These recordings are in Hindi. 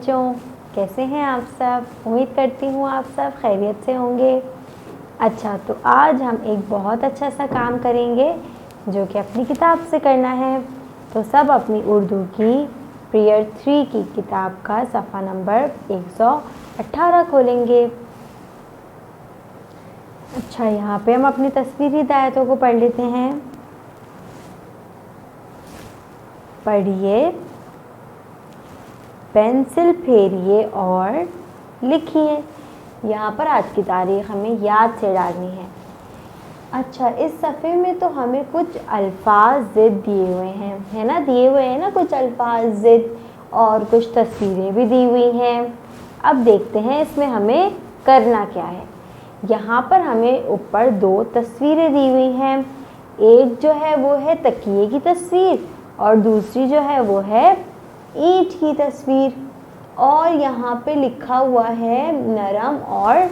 बच्चों, कैसे हैं आप सब। उम्मीद करती हूँ आप सब खैरियत से होंगे। अच्छा, तो आज हम एक बहुत अच्छा सा काम करेंगे जो कि अपनी किताब से करना है। तो सब अपनी उर्दू की पीरियड 3 की किताब का सफ़ा नंबर 118 खोलेंगे। अच्छा, यहाँ पे हम अपनी तस्वीरी हिदायतों को पढ़ लेते हैं। पढ़िए, पेंसिल फेरिए और लिखिए। यहाँ पर आज की तारीख हमें याद से डालनी है। अच्छा, इस सफ़े में तो हमें कुछ अल्फाज ज़िद दिए हुए हैं, है ना, दिए हुए हैं ना कुछ अल्फाज ज़िद, और कुछ तस्वीरें भी दी हुई हैं। अब देखते हैं इसमें हमें करना क्या है। यहाँ पर हमें ऊपर 2 तस्वीरें दी हुई हैं। एक जो है वो है तकिए की तस्वीर और दूसरी जो है वो है ईंट की तस्वीर। और यहाँ पे लिखा हुआ है नरम और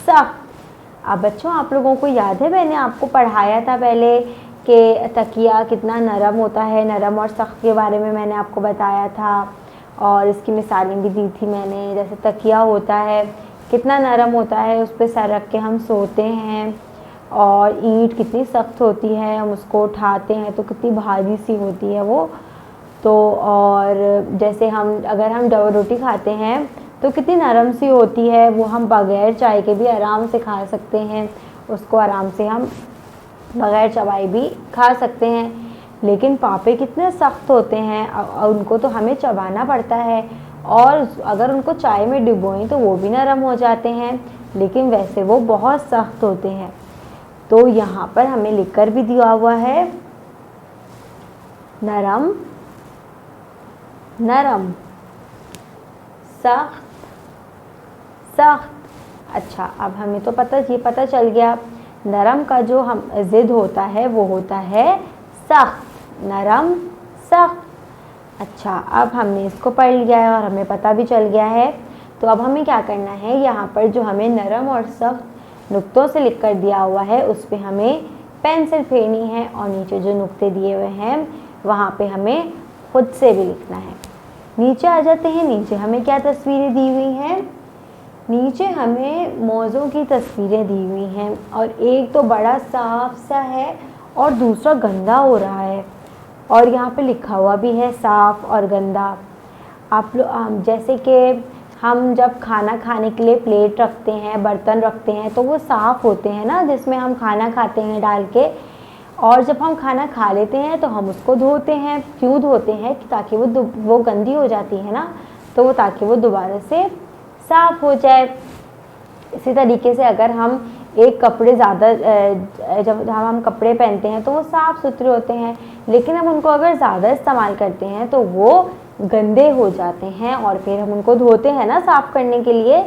सख्त। अब बच्चों, आप लोगों को याद है मैंने आपको पढ़ाया था पहले कि तकिया कितना नरम होता है, नरम और सख्त के बारे में मैंने आपको बताया था और इसकी मिसालें भी दी थी मैंने। जैसे तकिया होता है कितना नरम होता है, उस पर सर रख के हम सोते हैं, और ईंट कितनी सख्त होती है, हम उसको उठाते हैं तो कितनी भारी सी होती है वो। तो और जैसे अगर हम रोटी खाते हैं तो कितनी नरम सी होती है वो, हम बग़ैर चाय के भी आराम से खा सकते हैं उसको, आराम से हम बग़ैर चबाए भी खा सकते हैं। लेकिन पापे कितने सख्त होते हैं, उनको तो हमें चबाना पड़ता है, और अगर उनको चाय में डुबोएं तो वो भी नरम हो जाते हैं, लेकिन वैसे वो बहुत सख्त होते हैं। तो यहाँ पर हमें लिखकर भी दिया हुआ है नरम, नरम, सख्त, सख्त। अच्छा, अब हमें तो पता चल गया नरम का जो हम ज़िद होता है वो होता है सख्त, नरम, सख्त। अच्छा, अब हमने इसको पढ़ लिया है और हमें पता भी चल गया है। तो अब हमें क्या करना है, यहाँ पर जो हमें नरम और सख्त नुक्तों से लिख कर दिया हुआ है उस पर हमें पेंसिल फेरनी है, और नीचे जो नुक्ते दिए हुए हैं वहाँ पे हमें खुद से भी लिखना है। नीचे आ जाते हैं। नीचे हमें क्या तस्वीरें दी हुई हैं, नीचे हमें मौज़ों की तस्वीरें दी हुई हैं, और एक तो बड़ा साफ सा है और दूसरा गंदा हो रहा है, और यहाँ पे लिखा हुआ भी है साफ़ और गंदा। आप लोग जैसे कि हम जब खाना खाने के लिए प्लेट रखते हैं, बर्तन रखते हैं, तो वो साफ़ होते हैं ना, जिसमें हम खाना खाते हैं डाल के, और जब हम खाना खा लेते हैं तो हम उसको धोते हैं। क्यों धोते हैं? ताकि वो गंदी हो जाती है ना, तो वो ताकि वो दोबारा से साफ़ हो जाए। इसी तरीके से अगर हम एक कपड़े ज़्यादा जब हम कपड़े पहनते हैं तो वो साफ़ सुथरे होते हैं, लेकिन हम उनको अगर ज़्यादा इस्तेमाल करते हैं तो वो गंदे हो जाते हैं, और फिर हम उनको धोते हैं ना साफ़ करने के लिए।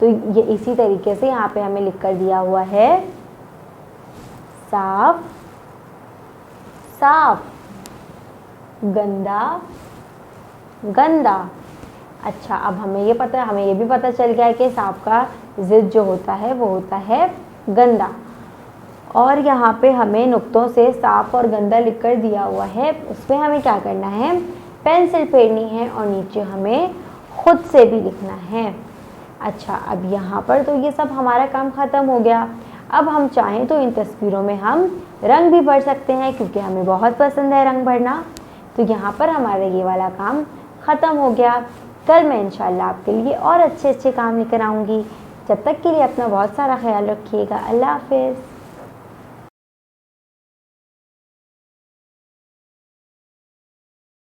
तो ये इसी तरीके से यहाँ पे हमें लिख कर दिया हुआ है साफ़, साफ़, गंदा, गंदा। अच्छा, अब हमें ये भी पता चल गया है कि साफ़ का ज़िद जो होता है वो होता है गंदा। और यहाँ पे हमें नुक्तों से साफ़ और गंदा लिख कर दिया हुआ है, उस पर हमें क्या करना है, पेंसिल फेरनी है, और नीचे हमें खुद से भी लिखना है। अच्छा, अब यहाँ पर तो ये सब हमारा काम ख़त्म हो गया। अब हम चाहें तो इन तस्वीरों में हम रंग भी भर सकते हैं, क्योंकि हमें बहुत पसंद है रंग भरना। तो यहाँ पर हमारा ये वाला काम ख़त्म हो गया। कल मैं इंशाल्लाह आपके लिए और अच्छे काम लेकर आऊँगी। जब तक के लिए अपना बहुत सारा ख्याल रखिएगा। अल्लाह हाफ़िज़।